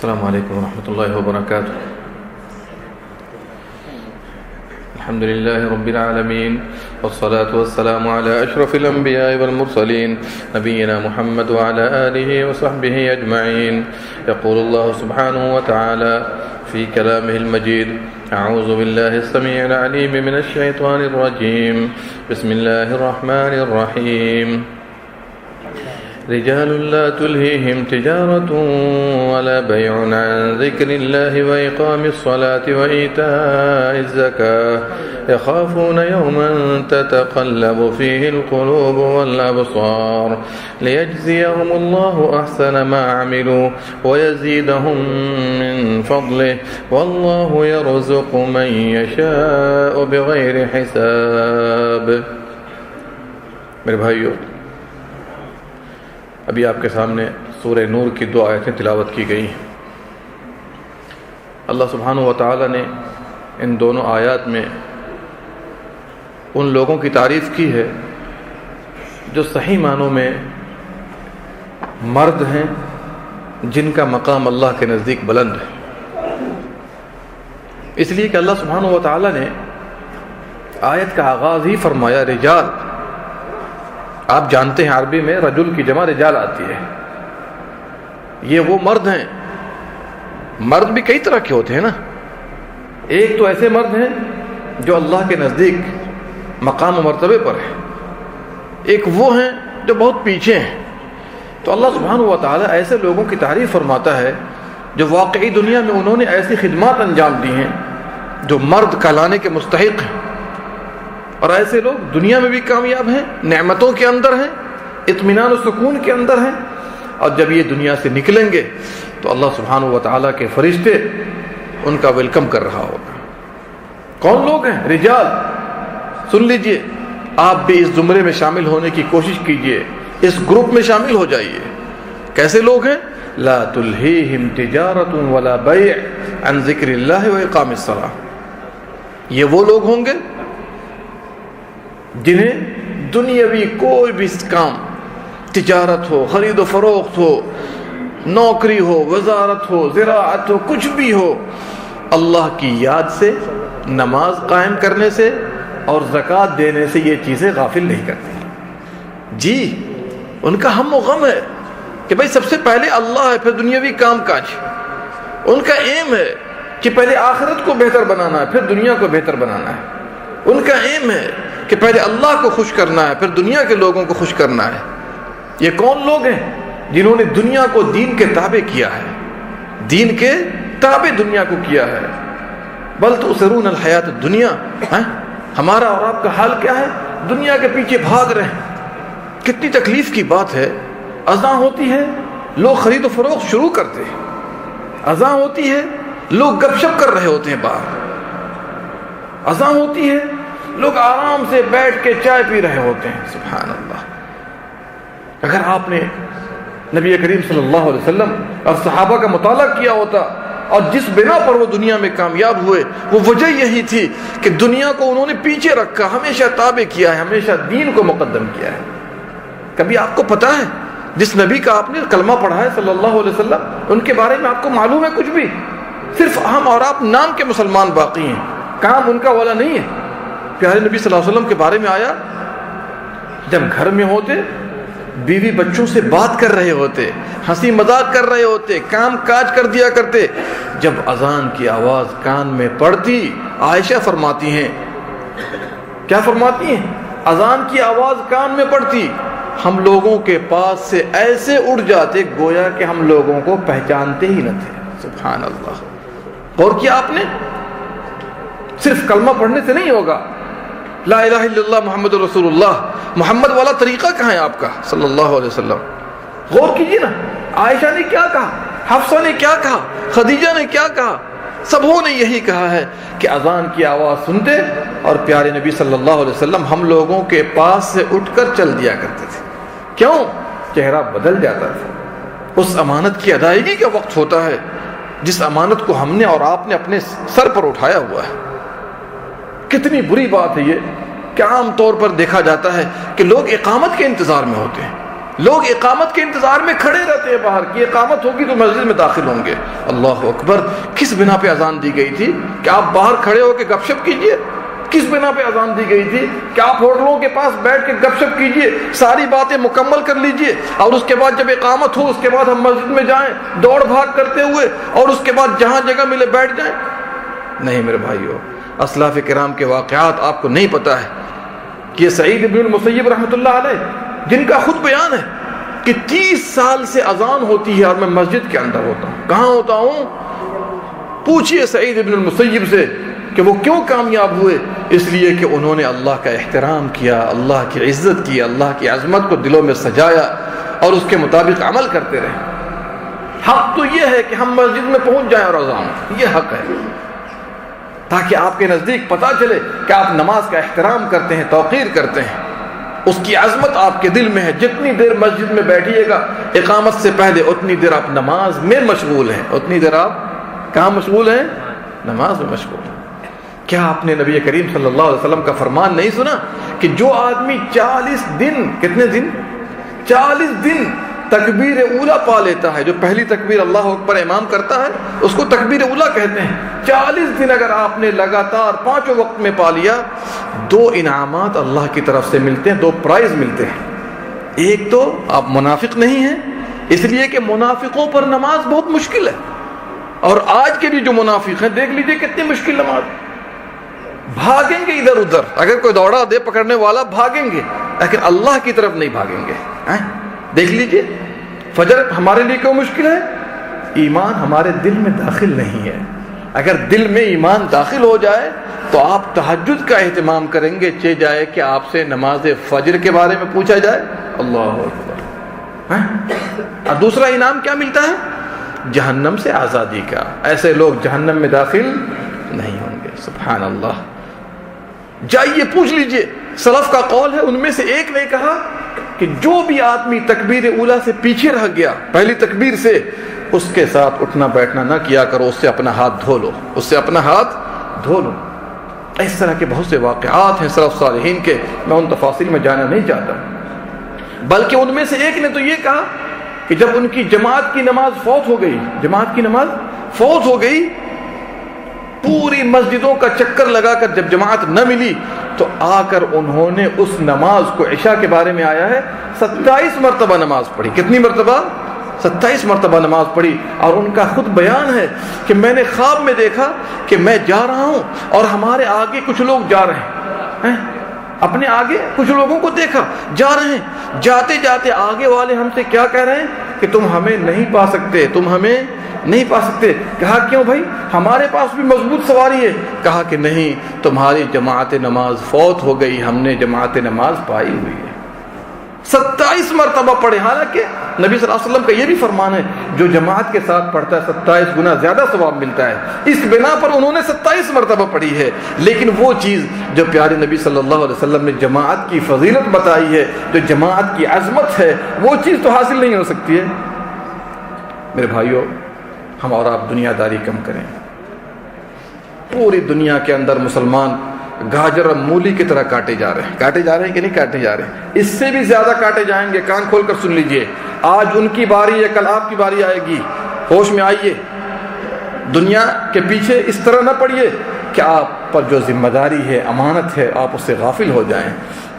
السلام عليكم ورحمة الله وبركاته. الحمد لله رب العالمين، والصلاة والسلام على أشرف الأنبياء والمرسلين نبينا محمد وعلى آله وصحبه أجمعين. يقول الله سبحانه وتعالى في كلامه المجيد: أعوذ بالله السميع العليم من الشيطان الرجيم. بسم الله الرحمن الرحيم. رجال لا تلهيهم تجارة ولا بيع عن ذكر الله وإقام الصلاة وإيتاء الزكاة يخافون يوما تتقلب فيه القلوب والأبصار ليجزيهم الله أحسن ما عملوا ويزيدهم من فضله والله يرزق من يشاء بغير حساب. میرے بھائیو، ابھی آپ کے سامنے سورہ نور کی 2 آیتیں تلاوت کی گئی ہیں. اللہ سبحانہ و تعالی نے ان دونوں آیات میں ان لوگوں کی تعریف کی ہے جو صحیح معنوں میں مرد ہیں، جن کا مقام اللہ کے نزدیک بلند ہے. اس لیے کہ اللہ سبحانہ و تعالی نے آیت کا آغاز ہی فرمایا رجال. آپ جانتے ہیں عربی میں رجل کی جمع رجال آتی ہے. یہ وہ مرد ہیں. مرد بھی کئی طرح کے ہوتے ہیں نا. ایک تو ایسے مرد ہیں جو اللہ کے نزدیک مقام و مرتبے پر ہیں، ایک وہ ہیں جو بہت پیچھے ہیں. تو اللہ سبحانہ و تعالی ایسے لوگوں کی تعریف فرماتا ہے جو واقعی دنیا میں انہوں نے ایسی خدمات انجام دی ہیں جو مرد کہلانے کے مستحق ہیں، اور ایسے لوگ دنیا میں بھی کامیاب ہیں، نعمتوں کے اندر ہیں، اطمینان و سکون کے اندر ہیں، اور جب یہ دنیا سے نکلیں گے تو اللہ سبحانہ و تعالیٰ کے فرشتے ان کا ویلکم کر رہا ہوگا. کون لوگ ہیں؟ رجال. سن لیجئے، آپ بھی اس زمرے میں شامل ہونے کی کوشش کیجئے، اس گروپ میں شامل ہو جائیے. کیسے لوگ ہیں؟ لا تلہیہم تجارت ولا بیع عن ذکر اللہ واقام الصلاۃ. یہ وہ لوگ ہوں گے جنہیں دنیاوی کوئی بھی کام، تجارت ہو، خرید و فروخت ہو، نوکری ہو، وزارت ہو، زراعت ہو، کچھ بھی ہو، اللہ کی یاد سے، نماز قائم کرنے سے اور زکوٰۃ دینے سے یہ چیزیں غافل نہیں کرتی. جی، ان کا ہم و غم ہے کہ بھائی سب سے پہلے اللہ ہے، پھر دنیاوی کام کاج. ان کا ایم ہے کہ پہلے آخرت کو بہتر بنانا ہے، پھر دنیا کو بہتر بنانا ہے. ان کا ایم ہے کہ پہلے اللہ کو خوش کرنا ہے، پھر دنیا کے لوگوں کو خوش کرنا ہے. یہ کون لوگ ہیں؟ جنہوں نے دنیا کو دین کے تابع کیا ہے، دین کے تابع دنیا کو کیا ہے. بل تؤثرون الحیات الدنیا. ہمارا اور آپ کا حال کیا ہے؟ دنیا کے پیچھے بھاگ رہے ہیں. کتنی تکلیف کی بات ہے. اذان ہوتی ہے، لوگ خرید و فروخت شروع کرتے ہیں. اذان ہوتی ہے، لوگ گپ شپ کر رہے ہوتے ہیں باہر. اذان ہوتی ہے، لوگ آرام سے بیٹھ کے چائے پی رہے ہوتے ہیں. سبحان اللہ. اگر آپ نے نبی کریم صلی اللہ علیہ وسلم اور صحابہ کا مطالعہ کیا ہوتا اور جس بنا پر وہ دنیا میں کامیاب ہوئے، وہ وجہ یہی تھی کہ دنیا کو انہوں نے پیچھے رکھا، ہمیشہ تابع کیا ہے، ہمیشہ دین کو مقدم کیا ہے. کبھی آپ کو پتا ہے جس نبی کا آپ نے کلمہ پڑھا ہے صلی اللہ علیہ وسلم، ان کے بارے میں آپ کو معلوم ہے کچھ بھی؟ صرف ہم اور آپ نام کے مسلمان باقی ہیں، کام ان کا والا نہیں ہے. پیارے نبی صلی اللہ علیہ وسلم کے بارے میں آیا، جب گھر میں ہوتے بیوی بچوں سے بات کر رہے ہوتے، ہنسی مذاق کر رہے ہوتے، کام کاج کر دیا کرتے. جب اذان کی آواز کان میں پڑتی، عائشہ فرماتی ہیں، کیا فرماتی ہیں؟ اذان کی آواز کان میں پڑتی، ہم لوگوں کے پاس سے ایسے اڑ جاتے گویا کہ ہم لوگوں کو پہچانتے ہی نہ تھے. سبحان اللہ. غور کیا آپ نے؟ صرف کلمہ پڑھنے سے نہیں ہوگا. لا الہ الا اللہ محمد رسول اللہ، محمد والا طریقہ کہاں ہے آپ کا صلی اللہ علیہ وسلم؟ غور کیجیے نا، عائشہ نے کیا کہا، حفصہ نے کیا کہا، خدیجہ نے کیا کہا؟ سبوں نے یہی کہا ہے کہ اذان کی آواز سنتے اور پیارے نبی صلی اللہ علیہ وسلم ہم لوگوں کے پاس سے اٹھ کر چل دیا کرتے تھے. کیوں؟ چہرہ بدل جاتا تھا. اس امانت کی ادائیگی کا وقت ہوتا ہے جس امانت کو ہم نے اور آپ نے اپنے سر پر اٹھایا ہوا ہے. کتنی بری بات ہے یہ کہ عام طور پر دیکھا جاتا ہے کہ لوگ اقامت کے انتظار میں ہوتے ہیں، لوگ اقامت کے انتظار میں کھڑے رہتے ہیں باہر کی اقامت ہوگی تو مسجد میں داخل ہوں گے. اللہ اکبر. کس بنا پہ اذان دی گئی تھی کہ آپ باہر کھڑے ہو کے گپ شپ کیجئے؟ کس بنا پہ اذان دی گئی تھی کہ آپ ہوٹلوں کے پاس بیٹھ کے گپ شپ کیجئے، ساری باتیں مکمل کر لیجئے، اور اس کے بعد جب اقامت ہو اس کے بعد ہم مسجد میں جائیں دوڑ بھاگ کرتے ہوئے، اور اس کے بعد جہاں جگہ ملے بیٹھ جائیں؟ نہیں میرے بھائیو، اسلاف کرام کے واقعات آپ کو نہیں پتہ ہے. یہ سعید بن المسیب رحمۃ اللہ علیہ جن کا خود بیان ہے کہ 30 سال سے اذان ہوتی ہے اور میں مسجد کے اندر ہوتا ہوں. کہاں ہوتا ہوں؟ پوچھئے سعید بن المسیب سے کہ وہ کیوں کامیاب ہوئے. اس لیے کہ انہوں نے اللہ کا احترام کیا، اللہ کی عزت کی، اللہ کی عظمت کو دلوں میں سجایا اور اس کے مطابق عمل کرتے رہے. حق تو یہ ہے کہ ہم مسجد میں پہنچ جائیں اور اذان، یہ حق ہے، تاکہ آپ کے نزدیک پتہ چلے کہ آپ نماز کا احترام کرتے ہیں، توقیر کرتے ہیں، اس کی عظمت آپ کے دل میں ہے. جتنی دیر مسجد میں بیٹھیے گا اقامت سے پہلے اتنی دیر آپ نماز میں مشغول ہیں. اتنی دیر آپ کہاں مشغول ہیں؟ نماز میں مشغول ہیں. کیا آپ نے نبی کریم صلی اللہ علیہ وسلم کا فرمان نہیں سنا کہ جو آدمی 40 دن، کتنے دن؟ 40 دن تکبیر اولا پا لیتا ہے، جو پہلی تکبیر اللہ اکبر امام کرتا ہے اس کو تکبیر اولا کہتے ہیں. 40 دن اگر آپ نے لگاتار 5 وقت میں پا لیا، 2 انعامات اللہ کی طرف سے ملتے ہیں، 2 پرائز ملتے ہیں. ایک تو آپ منافق نہیں ہیں، اس لیے کہ منافقوں پر نماز بہت مشکل ہے، اور آج کے بھی جو منافق ہیں دیکھ لیجئے کتنی مشکل نماز، بھاگیں گے ادھر ادھر، اگر کوئی دوڑا دے پکڑنے والا بھاگیں گے، لیکن اللہ کی طرف نہیں بھاگیں گے. دیکھ لیجئے فجر ہمارے لیے کیوں مشکل ہے؟ ایمان ہمارے دل میں داخل نہیں ہے. اگر دل میں ایمان داخل ہو جائے تو آپ تہجد کا اہتمام کریں گے، چہ جائے کہ آپ سے نماز فجر کے بارے میں پوچھا جائے. اللہ اکبر. اور دوسرا انعام کیا ملتا ہے؟ جہنم سے آزادی کا. ایسے لوگ جہنم میں داخل نہیں ہوں گے. سبحان اللہ. جائیے پوچھ لیجئے، سلف کا قول ہے، ان میں سے ایک نے کہا کہ جو بھی آدمی تکبیر اولا سے پیچھے رہ گیا، پہلی تکبیر سے، اس کے ساتھ اٹھنا بیٹھنا نہ کیا کرو، اس سے اپنا ہاتھ دھو لو، اس سے اپنا ہاتھ دھو لو. اس طرح کے بہت سے واقعات ہیں سلف صالحین کے، میں ان تفاصیل میں جانا نہیں چاہتا. بلکہ ان میں سے ایک نے تو یہ کہا کہ جب ان کی جماعت کی نماز فوت ہو گئی، جماعت کی نماز فوت ہو گئی، پوری مسجدوں کا چکر لگا کر جب جماعت نہ ملی تو آ کر انہوں نے اس نماز کو، عشاء کے بارے میں آیا ہے 27 مرتبہ نماز پڑھی. کتنی مرتبہ؟ 27 مرتبہ نماز پڑھی. اور ان کا خود بیان ہے کہ میں نے خواب میں دیکھا کہ میں جا رہا ہوں اور ہمارے آگے کچھ لوگ جا رہے ہیں، اپنے آگے کچھ لوگوں کو دیکھا جا رہے ہیں، جاتے جاتے آگے والے ہم سے کیا کہہ رہے ہیں کہ تم ہمیں نہیں پا سکتے، تم ہمیں نہیں پا سکتے. کہا کیوں بھائی، ہمارے پاس بھی مضبوط سواری ہے. کہا کہ نہیں، تمہاری جماعت نماز فوت ہو گئی، ہم نے جماعت نماز پائی ہوئی ہے. 27 مرتبہ پڑھے. حالانکہ نبی صلی اللہ علیہ وسلم کا یہ بھی فرمان ہے جو جماعت کے ساتھ پڑھتا ہے 27 گنا زیادہ ثواب ملتا ہے. اس بنا پر انہوں نے 27 مرتبہ پڑھی ہے. لیکن وہ چیز جو پیارے نبی صلی اللہ علیہ وسلم نے جماعت کی فضیلت بتائی ہے، جو جماعت کی عظمت ہے، وہ چیز تو حاصل نہیں ہو سکتی ہے. میرے بھائیوں، ہم اور آپ دنیا داری کم کریں. پوری دنیا کے اندر مسلمان گاجر اور مولی کی طرح کاٹے جا رہے ہیں. کاٹے جا رہے ہیں کہ نہیں کاٹے جا رہے ہیں؟ اس سے بھی زیادہ کاٹے جائیں گے. کان کھول کر سن لیجئے. آج ان کی باری ہے، کل آپ کی باری آئے گی. ہوش میں آئیے. دنیا کے پیچھے اس طرح نہ پڑیے کہ آپ پر جو ذمہ داری ہے، امانت ہے، آپ اس سے غافل ہو جائیں.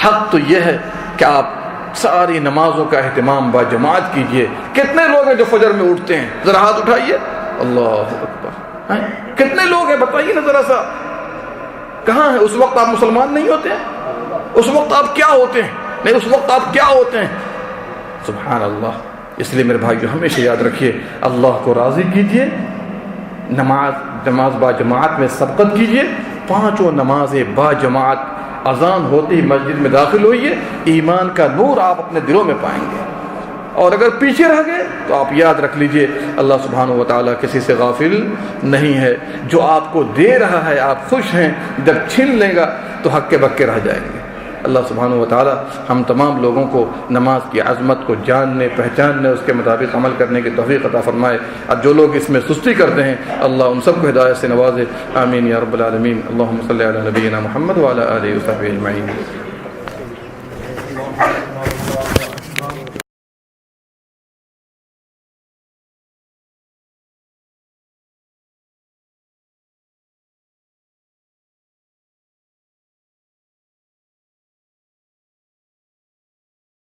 حق تو یہ ہے کہ آپ ساری نمازوں کا اہتمام با جماعت کیجئے. کتنے لوگ ہیں جو فجر میں اٹھتے ہیں؟ ذرا ہاتھ اٹھائیے. اللہ اکبر. کتنے لوگ ہیں بتائیے نا ذرا سا. کہاں ہے؟ اس وقت آپ مسلمان نہیں ہوتے ہیں. اس وقت آپ کیا ہوتے ہیں؟ نہیں، اس وقت آپ کیا ہوتے ہیں؟ سبحان اللہ. اس لیے میرے بھائیو ہمیشہ یاد رکھیے، اللہ کو راضی کیجئے، نماز با جماعت میں سبقت کیجئے. 5 نمازیں با جماعت، اذان ہوتے ہی مسجد میں داخل ہوئیے. ایمان کا نور آپ اپنے دلوں میں پائیں گے. اور اگر پیچھے رہ گئے تو آپ یاد رکھ لیجئے اللہ سبحانہ و تعالیٰ کسی سے غافل نہیں ہے. جو آپ کو دے رہا ہے آپ خوش ہیں، جب چھین لے گا تو ہکے بکے رہ جائیں گے. اللہ سبحانہ و تعالیٰ ہم تمام لوگوں کو نماز کی عظمت کو جاننے، پہچاننے، اس کے مطابق عمل کرنے کی توفیق عطا فرمائے. اور جو لوگ اس میں سستی کرتے ہیں اللہ ان سب کو ہدایت سے نوازے. آمین یا رب العالمین. اللہم صلی علی نبینا محمد وعلی آلہ وصحبہ اجمعین.